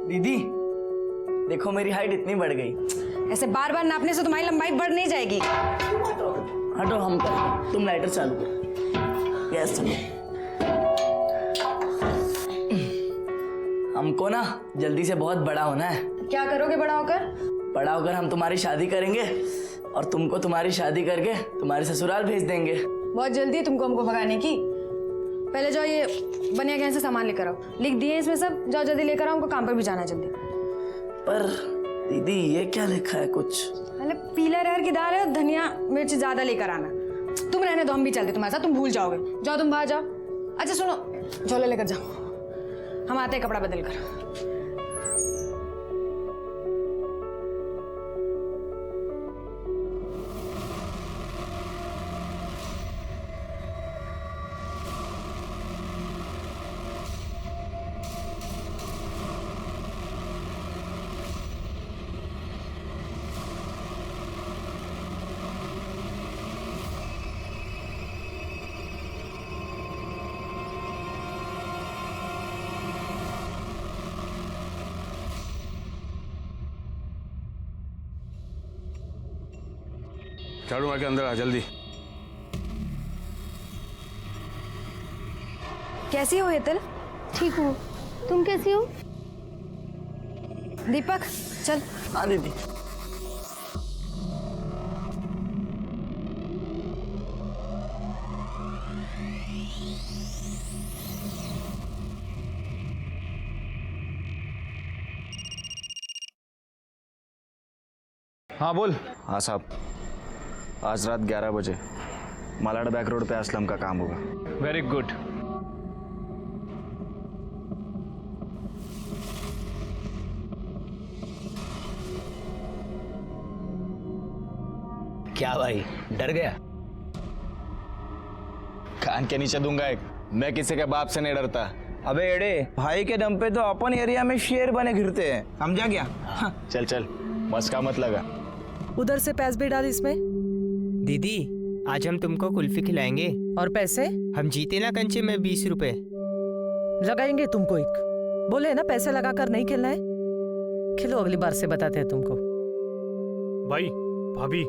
दीदी देखो मेरी हाइट इतनी बढ़ गई। ऐसे बार बार नापने से तुम्हारी लंबाई बढ़ नहीं जाएगी। हटो हम कर, तुम लाइटर चालू करो। गैस चालू। हमको ना जल्दी से बहुत बड़ा होना है। क्या करोगे बड़ा होकर? बड़ा होकर हम तुम्हारी शादी करेंगे और तुमको तुम्हारी शादी करके तुम्हारे ससुराल भेज देंगे। बहुत जल्दी है तुमको हमको भगाने की। पहले जाओ ये बनिया गहन से सामान लेकर आओ। लिख दिए इसमें सब, जाओ जल्दी लेकर आओ, हमको काम पर भी जाना है जल्दी। पर दीदी ये क्या लिखा है कुछ? पहले पीला अरहर की दाल है, धनिया मिर्च ज्यादा लेकर आना। तुम रहने दो, हम भी चलते तुम्हारे साथ, तुम भूल जाओगे। जाओ तुम बाहर जाओ। अच्छा सुनो, झोला लेकर जाओ, हम आते हैं कपड़ा बदल कर। झाड़ू मार के अंदर आ जल्दी। कैसी हो हेतल? ठीक हूँ, तुम कैसी हो? दीपक चल। हाँ दीदी। हाँ बोल। हाँ साहब, आज रात 11 बजे मालाड बैक रोड पे असलम का काम होगा। Very good. क्या भाई डर गया? कान के नीचे दूंगा एक। मैं किसी के बाप से नहीं डरता। अबे एड़े, भाई के दम पे तो अपन एरिया में शेर बने घिरते हैं, समझा क्या? चल चल, मस्का मत लगा। उधर से पैस भी डाल इसमें। दीदी आज हम तुमको कुल्फी खिलाएंगे। और पैसे हम जीते ना कंचे में 20 रुपए। लगाएंगे तुमको एक। बोले ना पैसे लगाकर नहीं खेलना है। खिलो, अगली बार से बताते हैं तुमको। भाई भाभी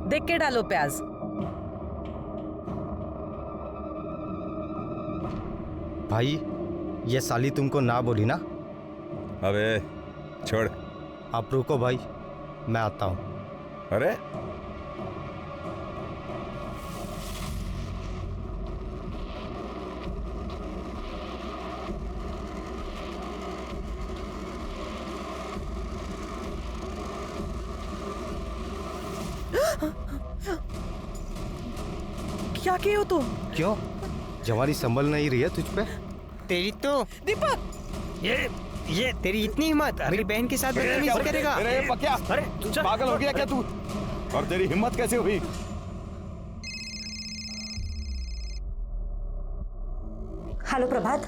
देख के डालो प्याज। भाई ये साली तुमको ना बोली ना? अबे छोड़। आप रुको भाई, मैं आता हूँ। अरे क्या किए हो तुम? क्यों? जवानी संभल नहीं रही है तुझ पे? तेरी तो दीपक, ये तेरी इतनी हिम्मत मेरी बहन के साथ बदतमीजी करेगा? अरे पक्या, अरे तू पागल हो गया क्या तू? और तेरी हिम्मत कैसे हुई? हेलो प्रभात।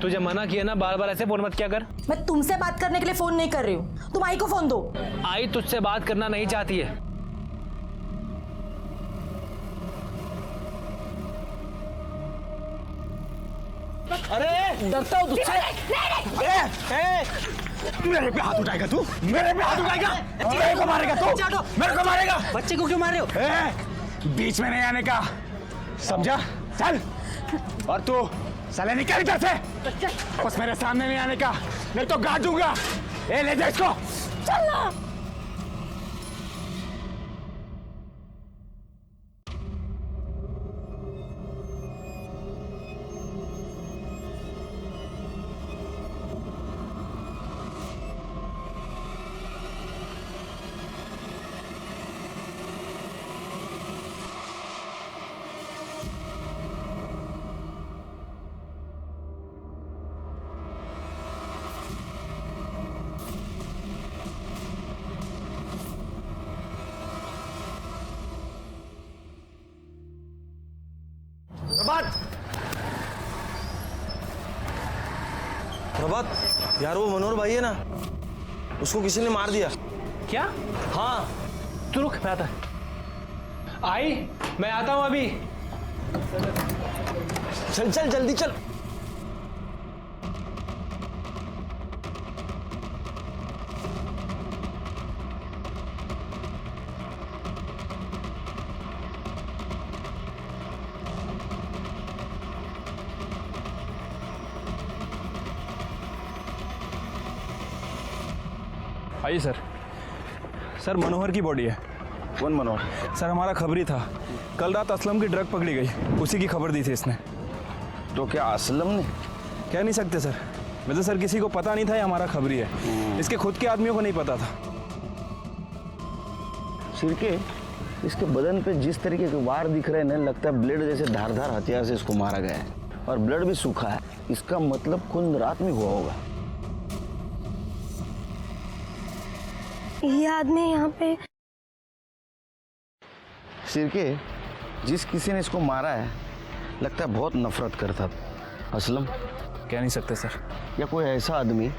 तुझे मना किया ना, बार बार ऐसे फोन मत किया कर। मैं तुमसे बात करने के लिए फोन नहीं कर रही हूँ, तुम आई को फोन दो। आई तुझसे बात करना नहीं चाहती है। अरे डरता हूँ तुझसे। मेरे पे हाथ उठाएगा तू? मेरे पे हाथ उठाएगा? मेरे को मारेगा तू? मेरे को मारेगा? बच्चे को क्यों मार रहे हो? बीच में नहीं आने का, समझा? चल। और तू साले निकल इधर से, बस मेरे सामने नहीं आने का, नहीं तो गाड़ दूंगा। ए ले जा इसको। चल ना। प्रभात यार, वो मनोहर भाई है ना, उसको किसी ने मार दिया। क्या? हाँ। तू रुक, मैं आता। आई मैं आता हूँ अभी। चल चल जल्दी चल। आइए सर। सर मनोहर की बॉडी है। कौन मनोहर? सर हमारा खबरी था, कल रात असलम की ड्रग पकड़ी गई, उसी की खबर दी थी इसने। तो क्या असलम ने? कह नहीं सकते सर, वैसे सर किसी को पता नहीं था ये हमारा खबरी है, इसके खुद के आदमियों को नहीं पता था। सिरके, इसके बदन पे जिस तरीके के वार दिख रहे हैं ना, लगता है ब्लेड जैसे धारदार हथियार से इसको मारा गया है, और ब्लड भी सूखा है। इसका मतलब खून रात में हुआ होगा। ये आदमी यहाँ पे सिरके, जिस किसी ने इसको मारा है लगता है बहुत नफरत करता था। असलम? कह नहीं सकते सर। या कोई ऐसा आदमी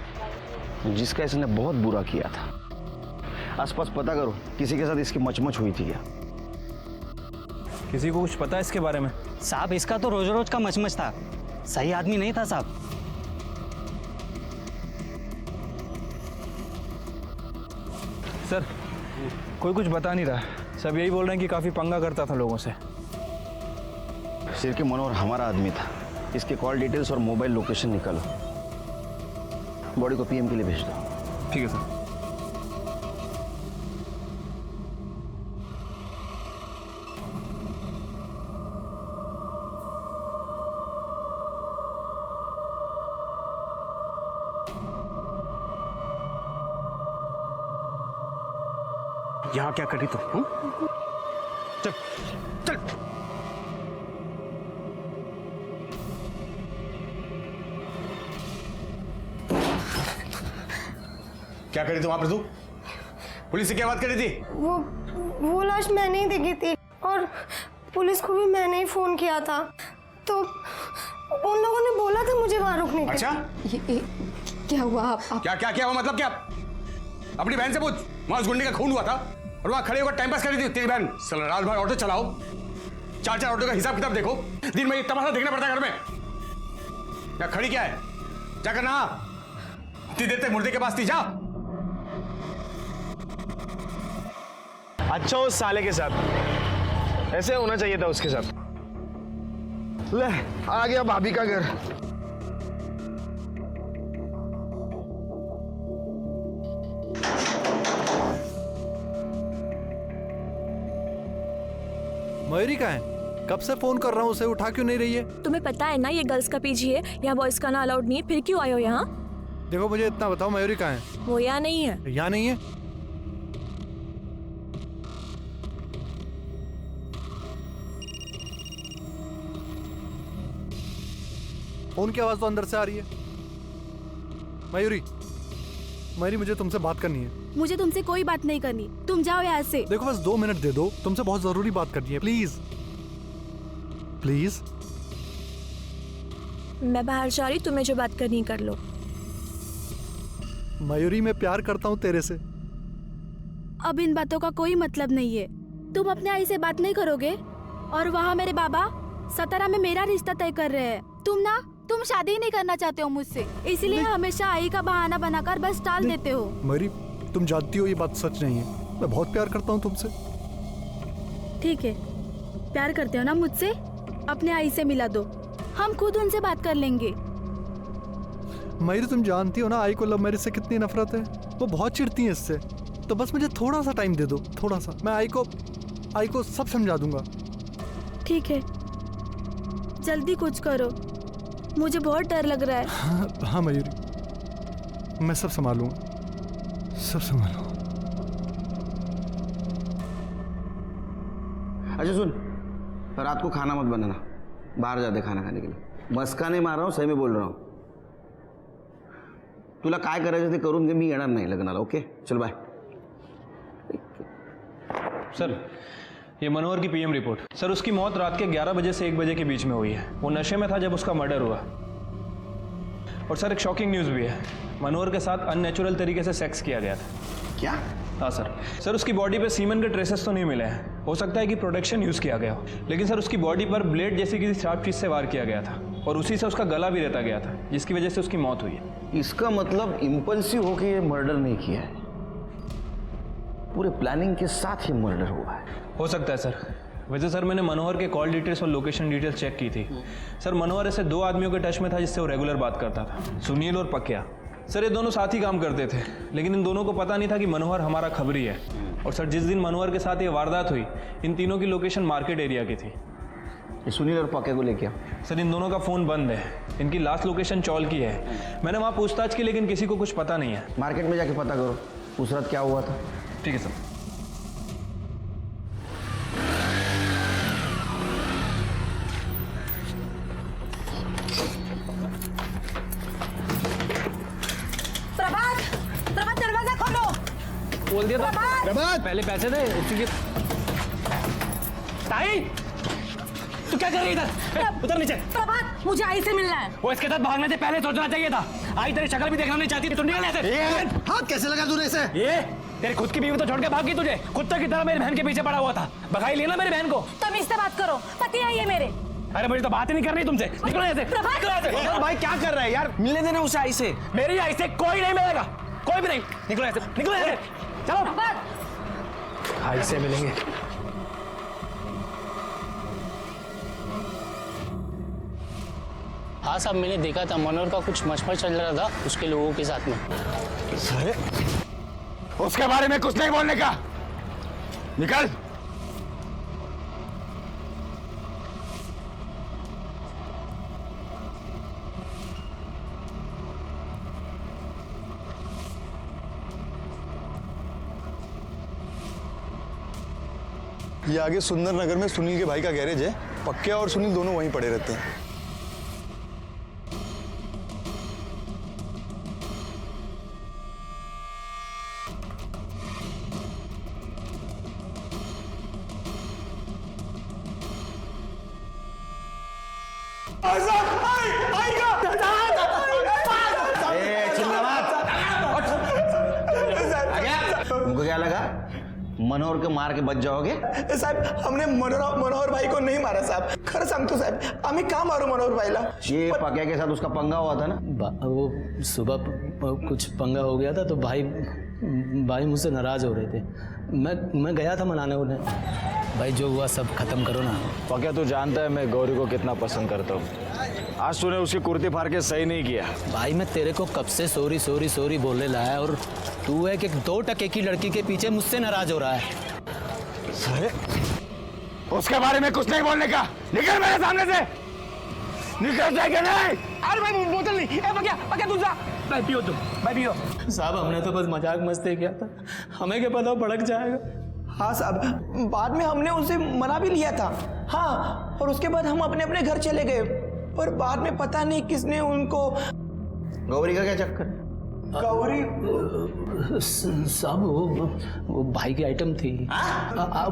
जिसका इसने बहुत बुरा किया था। आसपास पता करो, किसी के साथ इसकी मचमच हुई थी क्या? किसी को कुछ पता है इसके बारे में? साहब इसका तो रोज रोज का मचमच था, सही आदमी नहीं था साहब। सर कोई कुछ बता नहीं रहा, सब यही बोल रहे हैं कि काफ़ी पंगा करता था लोगों से। सिरके, मनोहर हमारा आदमी था। इसके कॉल डिटेल्स और मोबाइल लोकेशन निकालो, बॉडी को पीएम के लिए भेज दो। ठीक है सर। यहाँ क्या करी तुम? चल चल। क्या करी तुम वहां पर? तू पुलिस से क्या बात करी थी? वो लाश मैंने ही देखी थी और पुलिस को भी मैंने ही फोन किया था, तो उन लोगों ने बोला था मुझे वहां रुकने के। अच्छा, ये क्या हुआ? आप क्या हुआ? मतलब क्या? अपनी बहन से पूछ, वहां उस गुंडे का खून हुआ था और वहां खड़े होकर टाइम पास कर रही थी तेरी बहन। साला रात भर ऑटो चलाओ, 4-4 ऑटो का हिसाब किताब देखो, दिन में तमाशा देखना पड़ता है घर में। क्या खड़ी क्या है? क्या करना? इतनी देर तक मुर्दे के पास थी, जा। अच्छा उस साले के साथ ऐसे होना चाहिए था उसके साथ। ले आ गया भाभी का घर। मयूरी कहाँ है? कब से फोन कर रहा हूँ, उसे उठा क्यों नहीं रही है? तुम्हें पता है ना ये गर्ल्स का पीजी है, यहाँ बॉयज का ना अलाउड नहीं है, फिर क्यों आए हो यहाँ? देखो मुझे इतना बताओ, मयूरी कहाँ है? वो यहाँ नहीं है। यहाँ नहीं है? फोन की आवाज तो अंदर से आ रही है। मयूरी, मयूरी मुझे तुमसे बात करनी है। मुझे तुमसे कोई बात नहीं करनी, तुम जाओ यहाँ से। देखो बस 2 मिनट दे दो, तुमसे बहुत जरूरी बात करनी है, प्लीज प्लीज। मैं बाहर जा रही, तुम्हें जो बात करनी कर लो। मयूरी मैं प्यार करता हूँ तेरे से। अब इन बातों का कोई मतलब नहीं है। तुम अपने आई से बात नहीं करोगे और वहाँ मेरे बाबा सतारा में मेरा रिश्ता तय कर रहे हैं। तुम शादी ही नहीं करना चाहते हो मुझसे, इसलिए हमेशा आई का बहाना बनाकर बस टाल देते हो। मयूरी तुम जानती हो ये बात सच नहीं है, मैं बहुत प्यार करता हूँ तुमसे। ठीक है, प्यार करते हो ना मुझसे, अपने आई से मिला दो, हम खुद उनसे बात कर लेंगे। मयूरी तुम जानती हो ना आई को लव मैरिज से कितनी नफरत है, वो बहुत चिढ़ती है इससे। तो बस मुझे थोड़ा सा टाइम दे दो, थोड़ा सा, मैं आई को सब समझा दूंगा। ठीक है, जल्दी कुछ करो, मुझे बहुत डर लग रहा है। हाँ मयूरी, मैं सब संभालूंगा, सब संभालूंगा। अच्छा सुन, रात को खाना मत बनाना, बाहर जाते खाना खाने के लिए। मस्का नहीं मार रहा हूँ, सही में बोल रहा हूँ। तुला काय करायचं ते करून घे, मी येणार नाही लग्नाला। ओके चल बाय। सर ये मनोहर की पीएम रिपोर्ट। सर उसकी मौत रात के 11 बजे से 1 बजे के बीच में हुई है। वो नशे में था जब उसका मर्डर हुआ। और सर एक शॉकिंग न्यूज़ भी है, मनोहर के साथ अननेचुरल तरीके से सेक्स किया गया था। क्या? हाँ सर उसकी बॉडी पे सीमन के ट्रेसेस तो नहीं मिले हैं, हो सकता है कि प्रोटेक्शन यूज़ किया गया हो, लेकिन सर उसकी बॉडी पर ब्लेड जैसी किसी शार्प चीज़ से वार किया गया था और उसी से उसका गला भी रेता गया था, जिसकी वजह से उसकी मौत हुई है। इसका मतलब इम्पल्सिव होकर ये मर्डर नहीं किया है, पूरे प्लानिंग के साथ ही मर्डर हुआ है। हो सकता है सर। वैसे सर मैंने मनोहर के कॉल डिटेल्स और लोकेशन डिटेल्स चेक की थी। सर मनोहर ऐसे 2 आदमियों के टच में था जिससे वो रेगुलर बात करता था, सुनील और पकिया। सर ये दोनों साथ ही काम करते थे, लेकिन इन दोनों को पता नहीं था कि मनोहर हमारा खबरी है। और सर जिस दिन मनोहर के साथ ये वारदात हुई, इन तीनों की लोकेशन मार्केट एरिया की थी। सुनील और पक्के को लेके सर इन दोनों का फ़ोन बंद है, इनकी लास्ट लोकेशन चौल की है। मैंने वहाँ पूछताछ की, लेकिन किसी को कुछ पता नहीं है। मार्केट में जाके पता करो उस रात क्या हुआ था। ठीक है सर। प्रभात दरवाजा खोलो। बोल दिया था पहले पैसे दे उसी के। ताई तू क्या कर रही है इधर? उतर नीचे। प्रभात मुझे आई से मिलना है। वो इसके साथ भागने से पहले सोचना चाहिए था। आई तेरी शक्ल भी देखना नहीं चाहती थी, तू निकल ऐसे। हाथ कैसे लगा तूने इसे? ये तेरी खुद की बीवी तो छोड़ के भाग गई, तुझे कुत्ते की तरह मेरी बहन के पीछे पड़ा हुआ था। भगाई लेना मेरी बहन को। तुम इससे बात करो, पति है ये मेरे। अरे मुझे तो बात ही नहीं करनी तुमसे। निकलो ऐसे। भाई क्या कर रहा है यार? मिलने देना उसे आई से। मेरी आई से कोई नहीं मिलेगा, कोई भी नहीं। निकलो ऐसे, निकलो ऐसे। चलो आई से मिलेंगे। हाँ साहब, मैंने देखा था मनोहर का कुछ मशमश चल रहा था उसके लोगों के साथ में। अरे उसके बारे में कुछ नहीं बोलने का, निकल। ये आगे सुंदर नगर में सुनील के भाई का गैरेज है। पक्के और सुनील दोनों वहीं पड़े रहते हैं। तुमको क्या लगा मनोहर को मार के बच जाओगे? साहब हमने मनोहर भाई को नहीं मारा साहब, खरं सांगतो साहब, आम्ही का मारू मनोहर भाईला? ये पक्या के साथ उसका पंगा हुआ था ना? वो सुबह कुछ पंगा हो गया था तो भाई मुझसे नाराज हो रहे थे। मैं गया था मनाने उन्हें। भाई जो हुआ सब खत्म करो ना। पक्या तू जानता है मैं गौरी को कितना पसंद करता हूँ। आज तूने उसकी कुर्ती फाड़ के सही नहीं किया। भाई मैं तेरे को कब से सॉरी सॉरी सॉरी बोलने लाया और तू है कि 2 टके की लड़की के पीछे मुझसे नाराज हो रहा है। अरे उसके बारे में कुछ नहीं बोलने का, निकल मेरे सामने से। निकल जाएगा नहीं। अरे भाई बोतल नहीं। पक्या तू जा। भाई पियो तुम, भाई पियो। साहब हमने तो बस मजाक मस्ती किया था, हमें क्या पता भड़क जाएगा। हाँ साहब, बाद में हमने उनसे मना भी लिया था। हाँ, और उसके बाद हम अपने अपने घर चले गए, पर बाद में पता नहीं किसने उनको। गौरी का क्या चक्कर? गौरी साहब वो भाई की आइटम थी।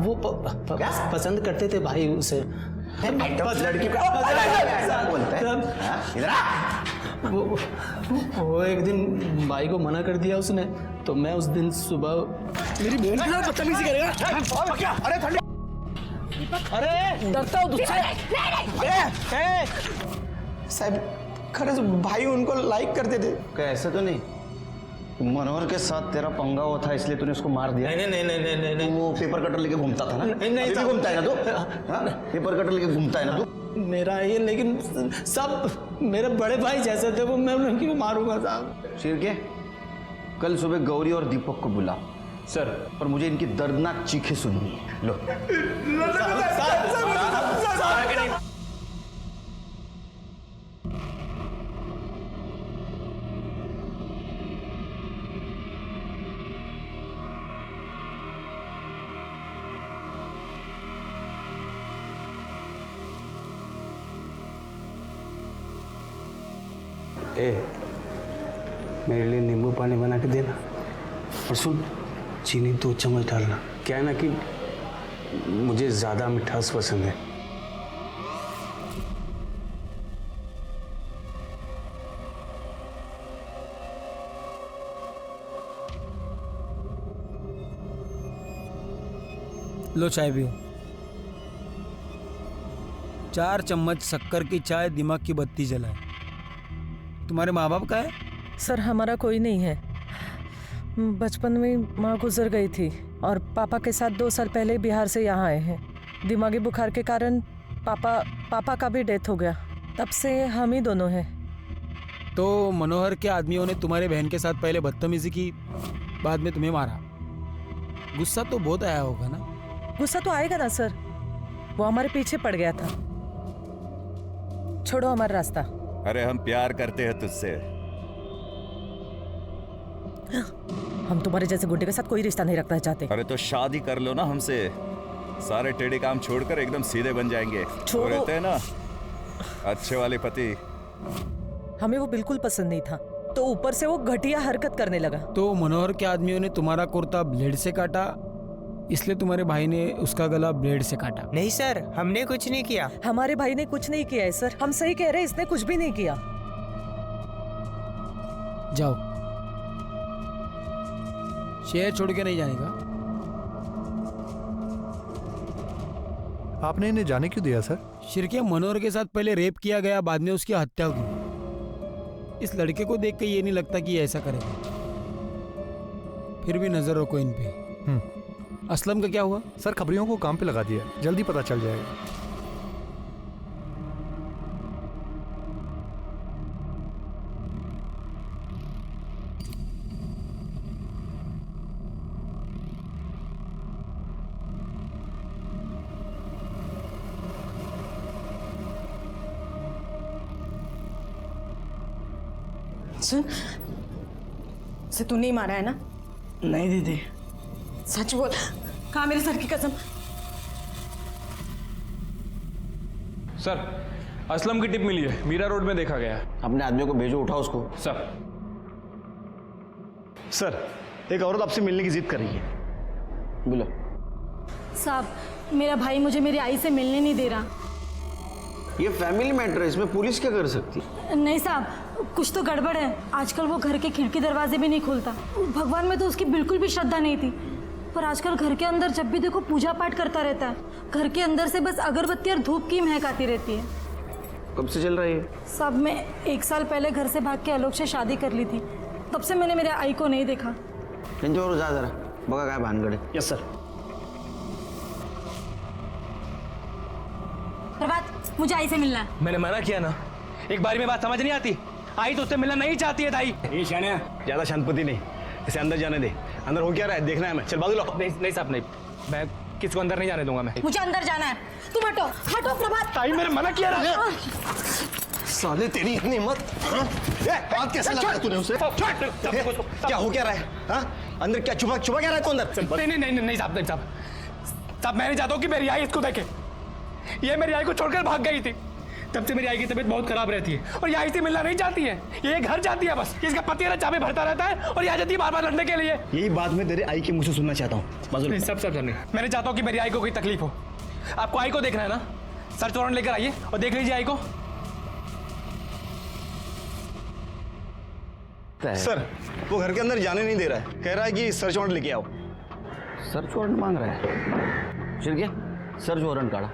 वो पसंद करते थे भाई उसे। लड़की बोलता है वो एक दिन भाई को मना कर दिया उसने, तो मैं उस दिन सुबह मेरी बहन के साथ बदतमीजी करेगा। अरे ठंडी, अरे डरता हूँ तुझसे। साहब खरंच भाई उनको लाइक करते थे। क्या ऐसा तो नहीं मनोहर के साथ तेरा पंगा हुआ था इसलिए तूने उसको मार दिया? नहीं। वो पेपर कटर लेके घूमता था ना? नहीं घूमता है ना तू? पेपर कटर लेके घूमता है ना तू? मेरा ये, लेकिन सब मेरे बड़े भाई जैसे थे वो, मैं उनकी को मारूंगा साहब। शिर के कल सुबह गौरी और दीपक को बुला सर, और मुझे इनकी दर्दनाक चीखें सुननी है। लो मेरे लिए नींबू पानी बना के देना, और सुन चीनी 2 चम्मच डालना। क्या है ना कि मुझे ज़्यादा मिठास पसंद है। लो चाय पियो। 4 चम्मच शक्कर की चाय दिमाग की बत्ती जलाए। तुम्हारे माँ बाप का है? सर हमारा कोई नहीं है। बचपन में माँ गुजर गई थी और पापा के साथ 2 साल पहले बिहार से यहाँ आए हैं। दिमागी बुखार के कारण पापा का भी डेथ हो गया। तब से हम ही दोनों हैं। तो मनोहर के आदमियों ने तुम्हारे बहन के साथ पहले बदतमीजी की, बाद में तुम्हें मारा। गुस्सा तो बहुत आया होगा ना? गुस्सा तो आएगा ना सर, वो हमारे पीछे पड़ गया था। छोड़ो हमारा रास्ता। अरे हम प्यार करते हैं तुझसे। हम तुम्हारे जैसे गुंडे के साथ कोई रिश्ता नहीं रखना चाहते। अरे तो शादी कर लो ना हमसे, सारे टेढ़े काम छोड़कर एकदम सीधे बन जाएंगे। छोड़ो। वो रहते हैं ना अच्छे वाले पति। हमें वो बिल्कुल पसंद नहीं था, तो ऊपर से वो घटिया हरकत करने लगा। तो मनोहर के आदमियों ने तुम्हारा कुर्ता ब्लेड से काटा, इसलिए तुम्हारे भाई ने उसका गला ब्लेड से काटा। नहीं सर, हमने कुछ नहीं किया। हमारे भाई ने कुछ नहीं किया है सर, हम सही कह रहे हैं, इसने कुछ भी नहीं किया। जाओ, शहर छोड़ के नहीं जाने का। आपने इन्हें जाने क्यों दिया सर? शिरके, मनोहर के साथ पहले रेप किया गया, बाद में उसकी हत्या हुई। इस लड़के को देख के ये नहीं लगता कि ये ऐसा करेगा, फिर भी नजर रखो इन पे। असलम का क्या हुआ? सर खबरियों को काम पे लगा दिया, जल्दी पता चल जाएगा। सुन, से तू नहीं मारा है ना? नहीं दीदी। सच बोल, कहा मेरे सर की कसम। सर, असलम की टिप मिली है, मीरा रोड में देखा गया। अपने आदमियों को भेजो, उठाओ उसको। सर, एक औरत आपसे मिलने की जिद कर रही है। बोलो। साहब, मेरा भाई मुझे मेरी आई से मिलने नहीं दे रहा। ये फैमिली मैटर है, इसमें पुलिस क्या कर सकती? नहीं साहब, कुछ तो गड़बड़ है। आजकल वो घर के खिड़की दरवाजे भी नहीं खोलता। भगवान में तो उसकी बिल्कुल भी श्रद्धा नहीं थी, पर आजकल घर के अंदर जब भी देखो पूजा पाठ करता रहता है। घर के अंदर से बस अगरबत्ती और धूप की महक आती रहती है। कब से चल रही है? साहब, मैं 1 साल पहले घर से भाग के आलोक से शादी कर ली थी, तब से मैंने मेरे आई को नहीं देखा। जो जा जरा बगा काय भानगड़े। Yes sir. प्रभात, मुझे आई से मिलना है। मैंने मना किया ना, एक बारी में बात समझ नहीं आती। आई तो उससे मिलना नहीं चाहती है दाई। ये शानिया, ज्यादा शांतपति नहीं, इसे अंदर जाने दे। अंदर हो क्या रहा है देखना है हमें। चल बाजू लो। नहीं साहब, नहीं, मैं किसी को अंदर नहीं जाने दूंगा। मैं मुझे अंदर जाना है। तुम हटो, हटो प्रभात। ताई, मैंने मना किया ना। साले तेरी इतनी हिम्मत, बात कैसे लगा तूने उसे? क्या हो क्या रहा है? हाँ? अंदर क्या छुपा क्या रहा है तू अंदर? नहीं साहब, नहीं साहब, मैं नहीं चाहता हूँ कि मेरी आई इसको देखे। ये मेरी आई को छोड़कर भाग गई थी, तब से मेरी आई की तबीयत बहुत खराब रहती है और ये आई से मिलना नहीं चाहती है। ये घर जाती है बस, इसका पति है चाबी भरता रहता है और यहाँ जाती है बार-बार लड़ने के लिए। यही बात मैं तेरे आई के मुंह से सुनना चाहता हूँ। नहीं सब नहीं, मैं नहीं चाहता हूँ कि मेरी आई को कोई तकलीफ हो। आपको आई को देखना है ना, सर्च वारंट लेकर आइए और देख लीजिए आई को। सर, वो घर के अंदर जाने नहीं दे रहा है, कह रहा है कि सर्च वारंट लेके आओ। सर्च वारंट मांग रहा है? शिरके, सर्च वारंट काढ़ा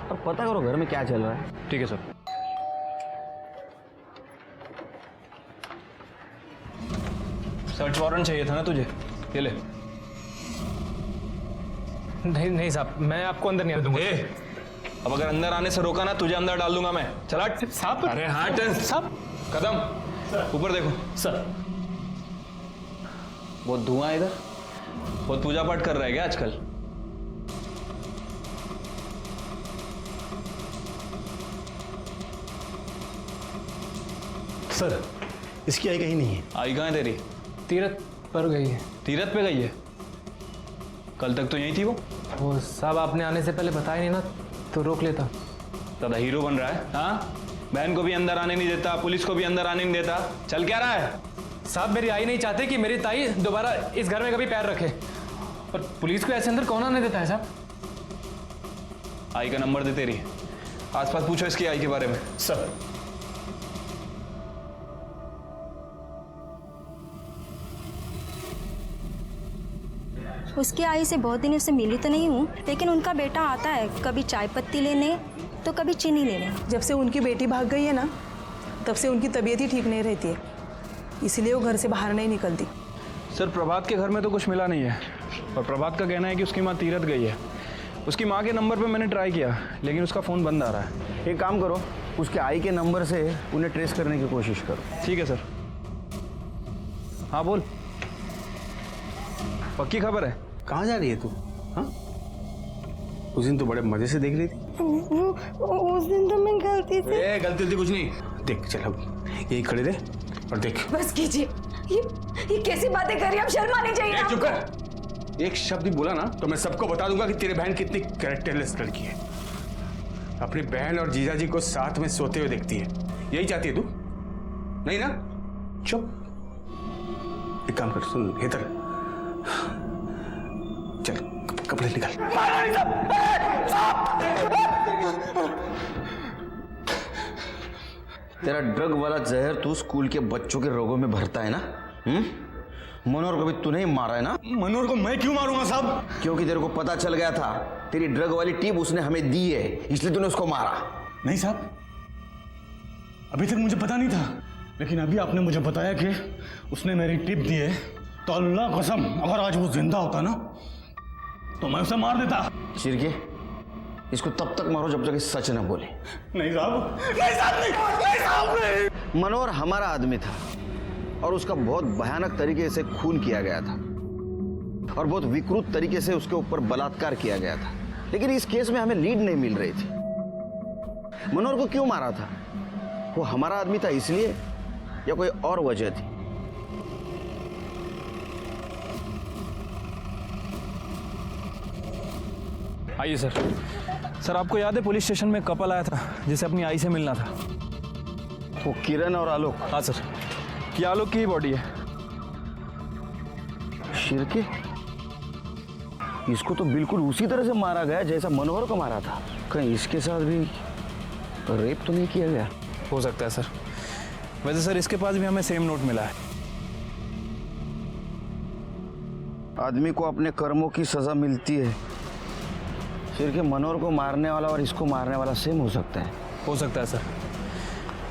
और पता करो घर में क्या चल रहा है। ठीक है सर। सर्च वारंट चाहिए था ना तुझे, ये ले। नहीं साहब, मैं आपको अंदर नहीं आने दूंगा। अब अगर अंदर आने से रोका ना, तुझे अंदर डाल दूंगा मैं। चला साहब। अरे हट साहब, कदम ऊपर देखो। सर, बहुत धुआं है इधर। बहुत पूजा पाठ कर रहा है क्या आजकल? सर, इसकी आई कहीं नहीं है। आई कहाँ है तेरी? तीरथ पर गई है। तीरथ पे गई है? कल तक तो यहीं थी वो साहब, आपने आने से पहले बताया नहीं ना, तो रोक लेता। दादा हीरो बन रहा है। हाँ, बहन को भी अंदर आने नहीं देता, पुलिस को भी अंदर आने नहीं देता। चल क्या रहा है? साहब, मेरी आई नहीं चाहती कि मेरी ताई दोबारा इस घर में कभी पैर रखे, और पुलिस को ऐसे अंदर कौन आने देता है साहब? आई का नंबर दे तेरी, आसपास पूछो इसकी आई के बारे में। सर, उसकी आई से बहुत दिनों से मिली तो नहीं हूँ, लेकिन उनका बेटा आता है कभी चाय पत्ती लेने तो कभी चीनी लेने। जब से उनकी बेटी भाग गई है ना, तब से उनकी तबीयत ही ठीक नहीं रहती है, इसलिए वो घर से बाहर नहीं निकलती। सर, प्रभात के घर में तो कुछ मिला नहीं है, और प्रभात का कहना है कि उसकी माँ तीरथ गई है। उसकी माँ के नंबर पे मैंने ट्राई किया, लेकिन उसका फ़ोन बंद आ रहा है। एक काम करो, उसके आई के नंबर से उन्हें ट्रेस करने की कोशिश करो। ठीक है सर। हाँ बोल, पक्की खबर है? कहाँ जा रही है तू? हाँ, उस दिन तो बड़े मजे से देख रही थी। वो उस दिन तो मैं गलती से। गलती कुछ नहीं, देख चल अब यही खड़े रहे और देख। बस कीजिए, ये कैसी बातें कर रही हैं? अब शर्म आनी चाहिए चुप कर। एक शब्द भी बोला ना तो मैं सबको बता दूंगा कि तेरी बहन कितनी कैरेक्टरलेस लड़की है। अपनी बहन और जीजाजी को साथ में सोते हुए देखती है, यही चाहती है तू? नहीं ना? चुप। एक काम कर, सुन इधर चल, कपड़े निकाल। तेरा ड्रग वाला जहर तू स्कूल के बच्चों के रोगों में भरता है ना? मनोहर को भी तूने ही मारा है ना? मनोहर को मैं क्यों मारूंगा साहब? क्योंकि तेरे को पता चल गया था तेरी ड्रग वाली टिप उसने हमें दी है, इसलिए तूने उसको मारा। नहीं साहब, अभी तक मुझे पता नहीं था, लेकिन अभी आपने मुझे बताया कि उसने मेरी टिप दी है, तो अल्लाह कसम अगर आज वो जिंदा होता ना तो मैं उसे मार देता। शिरके, इसको तब तक मारो जब तक सच न बोले। नहीं साहब, नहीं साहब, नहीं साहब, नहीं। मनोहर हमारा आदमी था और उसका बहुत भयानक तरीके से खून किया गया था और बहुत विकृत तरीके से उसके ऊपर बलात्कार किया गया था, लेकिन इस केस में हमें लीड नहीं मिल रही थी। मनोहर को क्यों मारा था? वो हमारा आदमी था इसलिए या कोई और वजह थी? आइए सर। सर आपको याद है पुलिस स्टेशन में कपल आया था जिसे अपनी आई से मिलना था? वो किरण और आलोक? हाँ सर, ये आलोक की बॉडी है। शिरके, इसको तो बिल्कुल उसी तरह से मारा गया जैसा मनोहर को मारा था। कहीं इसके साथ भी रेप तो नहीं किया गया? हो सकता है सर। वैसे सर इसके पास भी हमें सेम नोट मिला है। आदमी को अपने कर्मों की सजा मिलती है। शिरके, मनोहर को मारने वाला और इसको मारने वाला सेम हो सकता है? हो सकता है सर।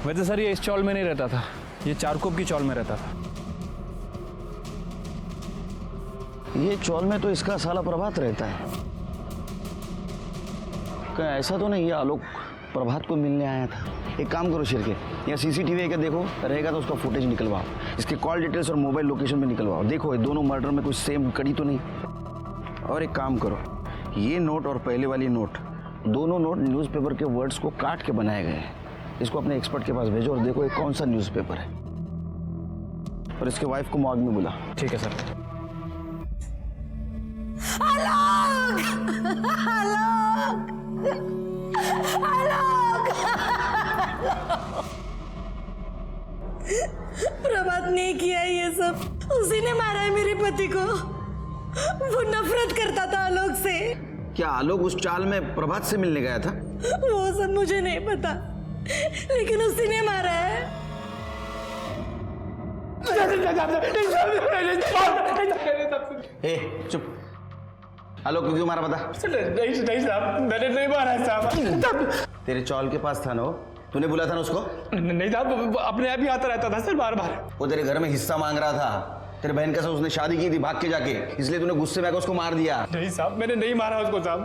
वैसे सर ये इस चौल में नहीं रहता था, ये चारकोप की चौल में रहता था। ये चौल में तो इसका साला प्रभात रहता है। कहीं ऐसा तो नहीं ये आलोक प्रभात को मिलने आया था? एक काम करो शिरके, यहाँ सीसीटीवी है क्या देखो, रहेगा तो उसका फुटेज निकलवाओ, इसके कॉल डिटेल्स और मोबाइल लोकेशन भी निकलवाओ, देखो ये दोनों मर्डर में कुछ सेम कड़ी तो नहीं। और एक काम करो, ये नोट और पहले वाली नोट, दोनों नोट न्यूज़पेपर के वर्ड्स को काट के बनाए गए हैं। इसको अपने एक्सपर्ट के पास भेजो और देखो ये कौन सा न्यूज़पेपर है, और इसके वाइफ को मॉर्ग में बुला। ठीक है सर। प्रभात ने किया है ये सब, उसी ने मारा है मेरे पति को। वो नफरत करता था आलोक से। क्या आलोक उस चाल में प्रभात से मिलने गया था? वो सब मुझे नहीं पता, लेकिन उसी ने मारा है। ए, चुप। आलोक को क्यों मारा बता? नहीं साहब, मैंने नहीं मारा है साहब। तेरे चौल के पास था ना वो? तूने बुला था ना उसको? नहीं साहब, अपने आप ही आता रहता था सर बार बार। वो तेरे घर में हिस्सा मांग रहा था, तेरे बहन के साथ उसने शादी की थी भाग के जाके, इसलिए तूने गुस्से में आकर उसको मार दिया। नहीं साहब, मैंने नहीं मारा उसको साहब।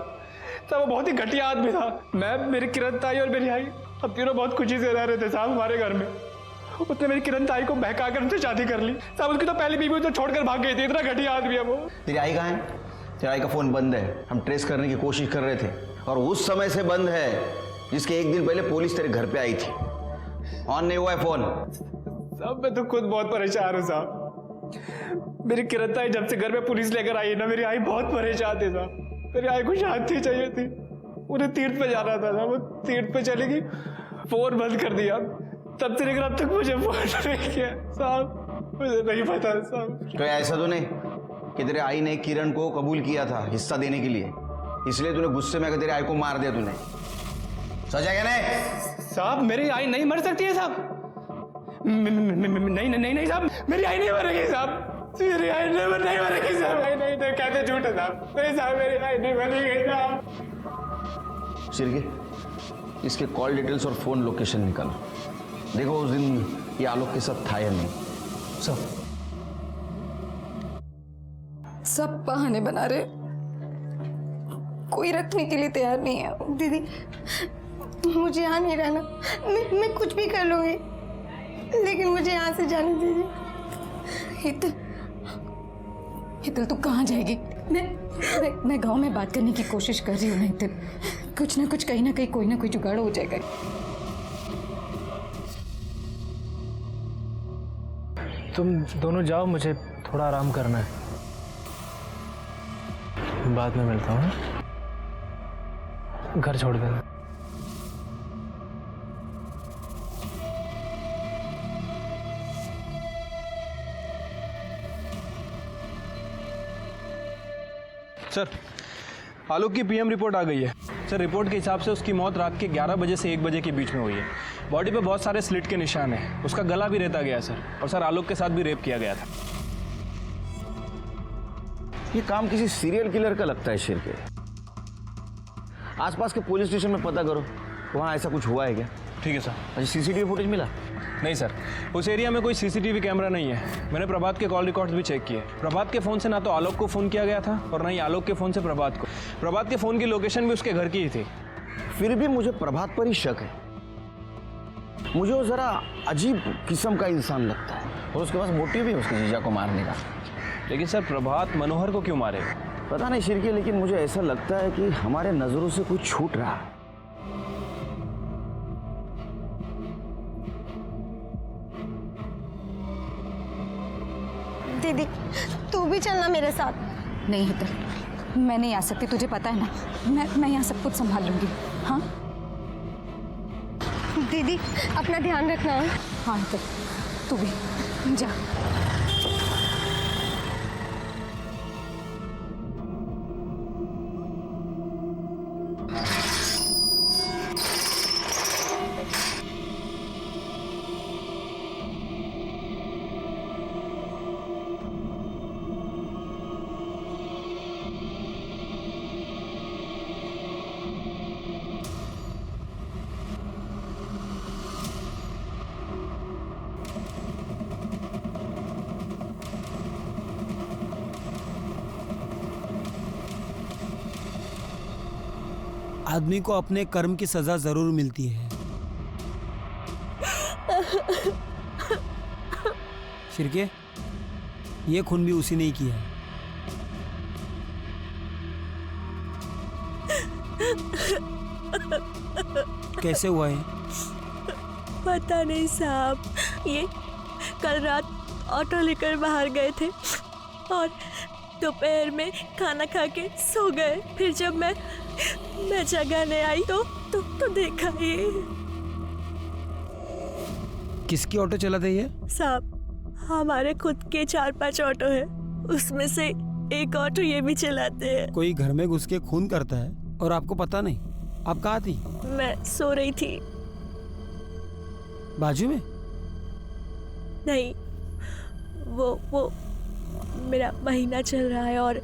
वो बहुत ही घटिया आदमी था। मैं, मेरी किरण ताई और मेरी आई, अब तीनों बहुत खुशी से रह रहे थे साहब हमारे घर में। उसने मेरी किरण ताई को बहका कर उनसे शादी कर ली साहब। उसकी तो पहली बीवी तो छोड़कर भाग गई थी। इतना घटिया आदमी है वो। तेरी आई कहाँ है? तेरी आई का फोन बंद है, हम ट्रेस करने की कोशिश कर रहे थे और उस समय से बंद है जिसके एक दिन पहले पुलिस तेरे घर पे आई थी। ऑन नहीं हुआ है फोन साहब। मैं तो खुद बहुत परेशान हूँ साहब। मेरी किरण ताई जब से घर में पुलिस लेकर आई ना, मेरी आई बहुत परेशान थी साहब। मेरी आई को शांति चाहिए थी, उन्हें तीर्थ पे जाना था साहब। वो तीर्थ पे चलेगी, फोन बंद कर दिया। तब से लेकर अब तक मुझे फोन नहीं किया साहब। मुझे नहीं पता साहब। तो ऐसा तो नहीं कि तेरे आई ने किरण को कबूल किया था हिस्सा देने के लिए, इसलिए तूने गुस्से में आकर तेरे आई को मार दिया तूने? सच है क्या? नहीं साहब, मेरी आई नहीं मर सकती है साहब। नहीं नहीं नहीं साहब, मेरी आई नहीं मरेगी साहब। मेरी आई नहीं मरेगी साहब। नहीं कहते झूठ है साहब। नहीं साहब, मेरी आई नहीं मरेगी साहब। शिरके, इसके कॉल डिटेल्स और फोन लोकेशन निकालो, देखो उस दिन ये आलोक के साथ था या नहीं। सब बहाने बना रहे, कोई रखने के लिए तैयार नहीं है। दीदी, मुझे यहाँ नहीं रहना। मैं कुछ भी कर लूँगी, लेकिन मुझे यहाँ से जाने दीजिए। हितल तू कहाँ जाएगी? मैं गांव में बात करने की कोशिश कर रही हूँ ना हितल। कुछ ना कुछ कहीं ना कहीं कोई ना कोई जुगाड़ हो जाएगा। तुम दोनों जाओ, मुझे थोड़ा आराम करना है। बाद में मिलता हूँ। घर छोड़ देना। सर, आलोक की पीएम रिपोर्ट आ गई है। सर, रिपोर्ट के हिसाब से उसकी मौत रात के 11 बजे से 1 बजे के बीच में हुई है। बॉडी पे बहुत सारे स्लिट के निशान हैं। उसका गला भी रेता गया सर। और सर, आलोक के साथ भी रेप किया गया था। ये काम किसी सीरियल किलर का लगता है शेर के। आसपास के पुलिस स्टेशन में पता करो, वहाँ ऐसा कुछ हुआ है क्या? ठीक है सर। अच्छा, सीसीटीवी फुटेज मिला? नहीं सर, उस एरिया में कोई सीसीटीवी कैमरा नहीं है। मैंने प्रभात के कॉल रिकॉर्ड्स भी चेक किए। प्रभात के फ़ोन से ना तो आलोक को फ़ोन किया गया था और ना ही आलोक के फ़ोन से प्रभात को। प्रभात के फ़ोन की लोकेशन भी उसके घर की ही थी। फिर भी मुझे प्रभात पर ही शक है। मुझे वो ज़रा अजीब किस्म का इंसान लगता है और उसके पास मोटिव भी है उसके जीजा को मारने का। लेकिन सर, प्रभात मनोहर को क्यों मारेगा? पता नहीं शिरके, लेकिन मुझे ऐसा लगता है कि हमारे नज़रों से कुछ छूट रहा है। दीदी तू भी चलना मेरे साथ। नहीं हितल, मैं नहीं आ सकती, तुझे पता है ना। मैं यहाँ सब कुछ संभाल लूंगी। हाँ दीदी अपना ध्यान रखना। हाँ हितल, तू भी जा। आदमी को अपने कर्म की सजा जरूर मिलती है। शिरके, ये खून भी उसी ने ही किया है। कैसे हुआ है? पता नहीं साहब, ये कल रात ऑटो लेकर बाहर गए थे और दोपहर में खाना खा के सो गए। फिर जब मैं जगाने आई तो देखा ये। किसकी ऑटो चलाते ये? साहब, हमारे खुद के 4-5 ऑटो है, उसमें से एक ऑटो ये भी चलाते हैं। कोई घर में घुस के खून करता है और आपको पता नहीं? आप कहाँ थी? मैं सो रही थी। बाजू में? नहीं, वो मेरा महीना चल रहा है और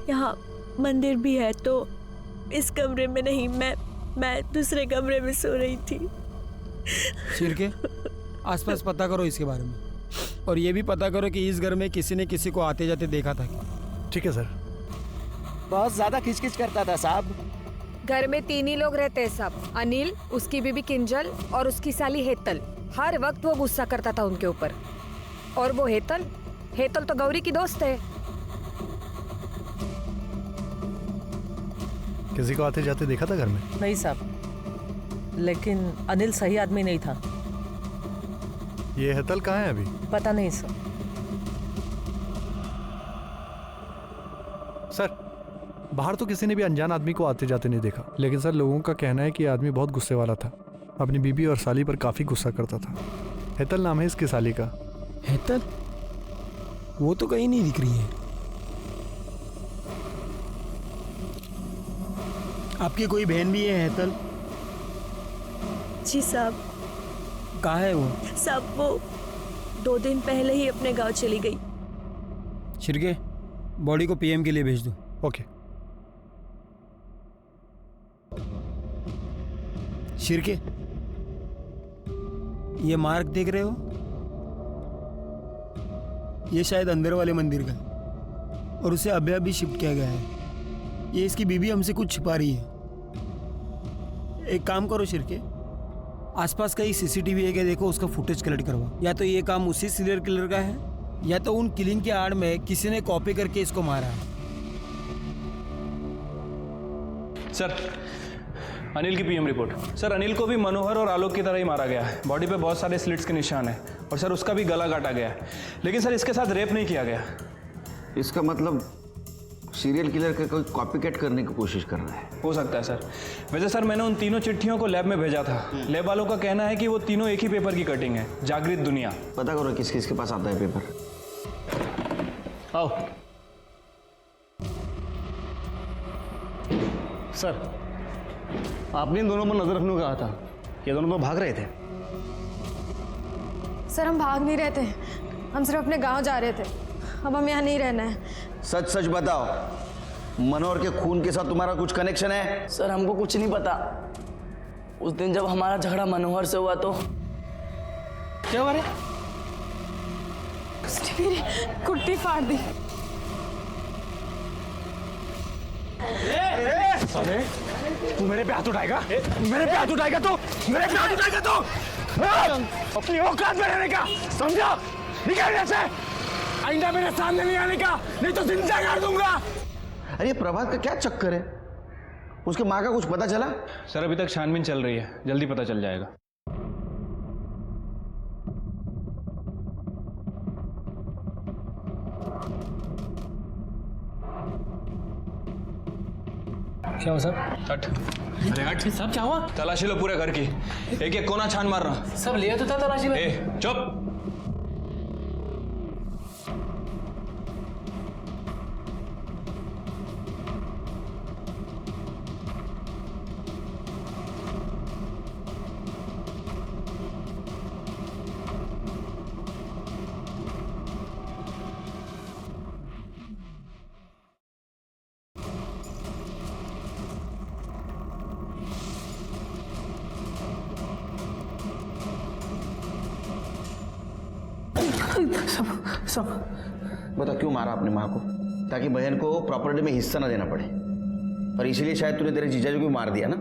यहाँ मंदिर भी है, तो इस कमरे में नहीं, मैं दूसरे कमरे में सो रही थी। शिरके, आसपास पता करो इसके बारे में, और ये भी पता करो कि इस घर में किसी ने किसी को आते जाते देखा था। ठीक है सर। बहुत ज्यादा खिचखिच करता था साहब। घर में 3 ही लोग रहते हैं साहब, अनिल, उसकी बीबी किंजल और उसकी साली हेतल। हर वक्त वो गुस्सा करता था उनके ऊपर। और वो हेतल तो गौरी की दोस्त है। किसी को आते जाते देखा था घर में? नहीं साहब, लेकिन अनिल सही आदमी नहीं था। ये हेतल कहाँ है अभी? पता नहीं सर। सर, बाहर तो किसी ने भी अनजान आदमी को आते जाते नहीं देखा, लेकिन सर लोगों का कहना है कि ये आदमी बहुत गुस्से वाला था। अपनी बीबी और साली पर काफी गुस्सा करता था। हेतल नाम है इसकी साली का। हेतल? वो तो कहीं नहीं दिख रही है। आपकी कोई बहन भी है हेतल? जी साहब। कहाँ है वो? साहब, वो 2 दिन पहले ही अपने गांव चली गई। शिरके, बॉडी को पीएम के लिए भेज दो। ओके। शिरके, ये मार्ग देख रहे हो? ये शायद अंदर वाले मंदिर का है और उसे अभी शिफ्ट किया गया है। ये इसकी बीबी हमसे कुछ छिपा रही है। एक काम करो शिरके, आसपास कहीं सीसीटीवी है क्या देखो, उसका फुटेज कलेक्ट करवाओ। या तो ये काम उसी सीरियल किलर का है या तो उन किलिंग के आड़ में किसी ने कॉपी करके इसको मारा है। सर, अनिल की पीएम रिपोर्ट। सर, अनिल को भी मनोहर और आलोक की तरह ही मारा गया है। बॉडी पे बहुत सारे स्लिट्स के निशान हैं और सर उसका भी गला काटा गया है, लेकिन सर इसके साथ रेप नहीं किया गया। इसका मतलब सीरियल किलर का कोई कॉपी कैट करने की कोशिश कर रहा है। हो सकता है सर। वैसे सर मैंने उन तीनों चिट्ठियों को लैब में भेजा था। लैब वालों का कहना है कि वो तीनों एक ही पेपर की कटिंग है, जागृत दुनिया। पता करो किस किस के पास आता है पेपर। आओ सर, आपने इन दोनों पर नजर रखने को कहा था। ये दोनों तो भाग रहे थे। सर हम भाग नहीं रहे थे, हम सिर्फ अपने गांव जा रहे थे। अब हम यहाँ नहीं रहना है। सच सच बताओ, मनोहर के खून के साथ तुम्हारा कुछ कनेक्शन है? सर हमको कुछ नहीं पता। उस दिन जब हमारा झगड़ा मनोहर से हुआ तो क्या हुआ रे? उसने मेरी कुर्ती फाड़ दी। साले, तू मेरे पे हाथ उठाएगा? मेरे पे हाथ उठाएगा तो? मेरे पे हाथ उठाएगा तो? अपनी औकात में रहने का समझा? निकल यहाँ से! आइंदा मेरे सामने नहीं आने का, नहीं तो जिंदा कर दूंगा। अरे प्रभात का क्या चक्कर है? उसके माँ का कुछ पता चला? सर अभी तक छानबीन चल रही है, जल्दी पता चल जाएगा। क्या हुआ सर? हट। अरे हट। सब क्या हुआ? तलाशी लो पूरे घर की, एक एक कोना छान मारना। सब लिया तो था तलाशी में। ए, चुप। सब बता क्यों मारा अपनी माँ को? ताकि बहन को प्रॉपर्टी में हिस्सा ना देना पड़े, और इसीलिए शायद तूने तेरे जीजाजी को मार दिया ना?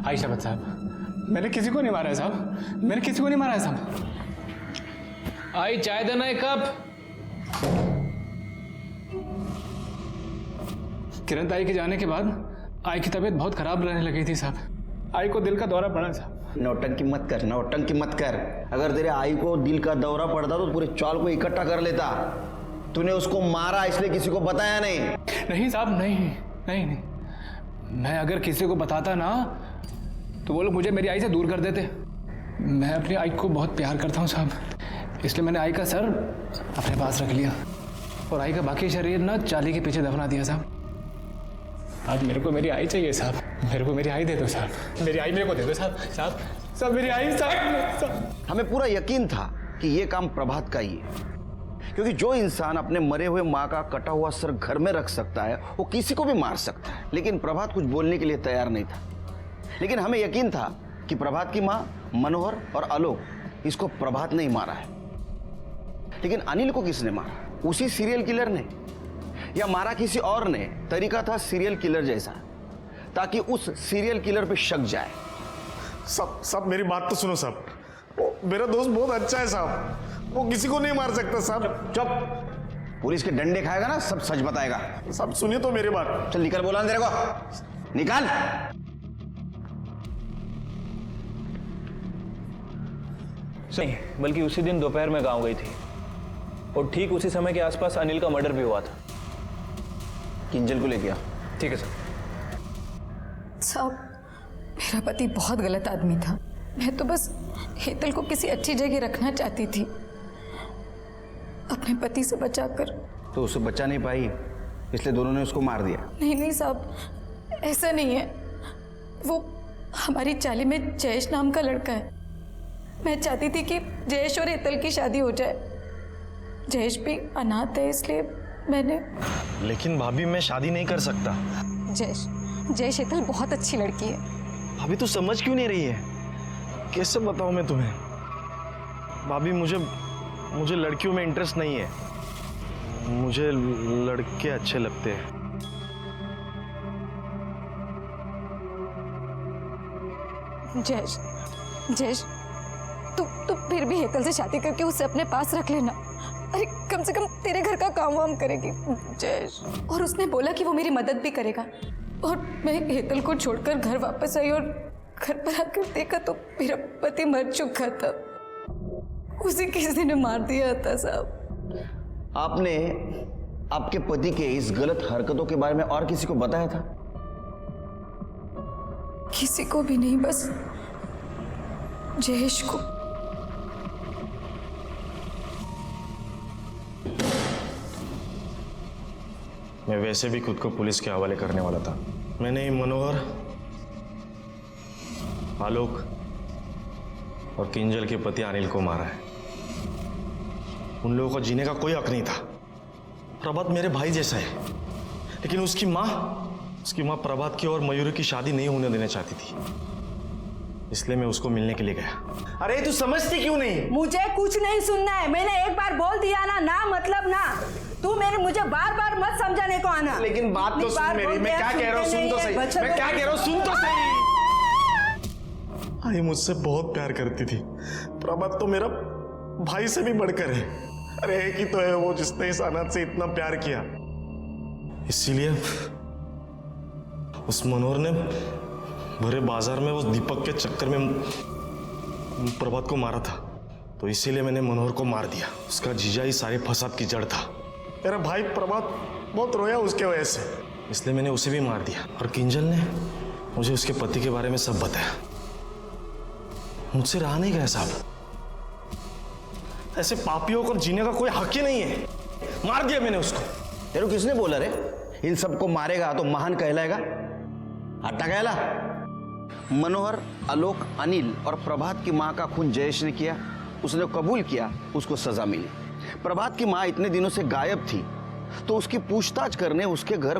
आइशा भट्ट साहब, मैंने किसी को नहीं मारा है साहब, मैंने किसी को नहीं मारा है साहब। आई चाय देना एक कप। किरण ताई के जाने के बाद आई की तबीयत बहुत खराब रहने लगी थी साहब। आई को दिल का दौरा पड़ा साहब। नौटंकी मत कर, नौटंकी मत कर। अगर तेरे आई को दिल का दौरा पड़ता तो पूरे चौल को इकट्ठा कर लेता। तूने उसको मारा इसलिए किसी को बताया नहीं? नहीं साहब, नहीं नहीं नहीं। मैं अगर किसी को बताता ना तो वो लोग मुझे मेरी आई से दूर कर देते। मैं अपनी आई को बहुत प्यार करता हूँ साहब, इसलिए मैंने आई का सर अपने पास रख लिया और आई का बाकी शरीर ना चाली के पीछे दफना दिया साहब। आज मेरे को मेरी आई चाहिए साहब, मेरे को मेरी आई दे दो साहब, मेरी आई मेरे को दे दो साहब। साहब साहब मेरी आई साहब। हमें पूरा यकीन था कि ये काम प्रभात का ही है, क्योंकि जो इंसान अपने मरे हुए माँ का कटा हुआ सर घर में रख सकता है वो किसी को भी मार सकता है। लेकिन प्रभात कुछ बोलने के लिए तैयार नहीं था। लेकिन हमें यकीन था कि प्रभात की माँ मनोहर और आलोक, इसको प्रभात ने ही मारा है। लेकिन अनिल को किसने मारा? उसी सीरियल किलर ने, या मारा किसी और ने? तरीका था सीरियल किलर जैसा, ताकि उस सीरियल किलर पे शक जाए। सब मेरी बात तो सुनो साहब, मेरा दोस्त बहुत अच्छा है साहब, वो किसी को नहीं मार सकता साहब। चुप। पुलिस के डंडे खाएगा ना, सब सच बताएगा। सब सुनिए तो मेरी बात। चल निकल, बोला तेरे को निकाल। नहीं, बल्कि उसी दिन दोपहर में गांव गई थी और ठीक उसी समय के आसपास अनिल का मर्डर भी हुआ था। किंजल को ले गया। ठीक है सर। साहब मेरा पति बहुत गलत आदमी था। मैं तो बस हेतल को किसी अच्छी जगह रखना चाहती थी, अपने पति से बचाकर। तो उसे बचा नहीं पाई, इसलिए दोनों ने उसको मार दिया। नहीं नहीं साहब, ऐसा नहीं है। वो हमारी चाली में जयेश नाम का लड़का है। मैं चाहती थी कि जयेश और हेतल की शादी हो जाए। जयेश भी अनाथ है, इसलिए मैंने। लेकिन भाभी मैं शादी नहीं कर सकता। जयेश हेतल बहुत अच्छी लड़की है। भाभी तू समझ क्यों नहीं रही है? कैसे बताऊं मैं तुम्हें? भाभी मुझे लड़कियों में इंटरेस्ट नहीं है, मुझे लड़के अच्छे लगते हैं। जयेश, जयेश, तू फिर भी हेतल से शादी करके उसे अपने पास रख लेना। अरे कम से कम तेरे घर का काम वाम करेगी जयेश। और उसने बोला कि वो मेरी मदद भी करेगा। और मैं हेतल को छोड़कर घर वापस आई और घर पर आकर देखा तो मेरा पति मर चुका था। उसे किसी ने मार दिया था साहब। आपने आपके पति के इस गलत हरकतों के बारे में और किसी को बताया था? किसी को भी नहीं, बस जयेश को। मैं वैसे भी खुद को पुलिस के हवाले करने वाला था। मैंने मनोहर, आलोक और किंजल के पति अनिल को मारा है। उन लोगों को जीने का कोई हक नहीं था। प्रभात मेरे भाई जैसा है, लेकिन उसकी माँ प्रभात की और मयूरी की शादी नहीं होने देना चाहती थी, इसलिए मैं उसको मिलने के लिए गया। अरे तू समझती क्यों नहीं? मुझे कुछ नहीं सुनना है। मैंने एक बार बोल दिया ना मतलब ना। तू मुझे बार बार मत समझाने को आना। लेकिन बात तो सुन मेरी, मैं क्या कह रहा हूँ सुन तो सही। मैं क्या कह रहा हूँ सुन तो सही। आई मुझसे बहुत प्यार करती थी। प्रभात तो मेरा भाई से भी बढ़कर है। अरे एक ही तो है वो जिसने इस अनाथ से इतना प्यार किया। इसीलिए उस मनोहर ने भरे बाजार में उस दीपक के चक्कर में प्रभात को मारा था। तो इसीलिए मैंने मनोहर को मार दिया। उसका जीजा ही सारे फसाद की जड़ था। मेरा भाई प्रभात बहुत रोया उसके वजह से, इसलिए मैंने उसे भी मार दिया। और किंजल ने मुझे उसके पति के बारे में सब बताया। मुझसे रहा नहीं गया साहब। ऐसे पापियों को जीने का कोई हक ही नहीं है। मार दिया मैंने उसको। तेरे को किसने बोला रे इन सबको मारेगा तो महान कहलाएगा? आटा कहला। मनोहर, आलोक, अनिल और प्रभात की मां का खून जयेश ने किया। उसने कबूल किया, उसको सजा मिली। प्रभात की मां इतने दिनों से गायब थी, तो उसकी पूछताछ करने उसके घर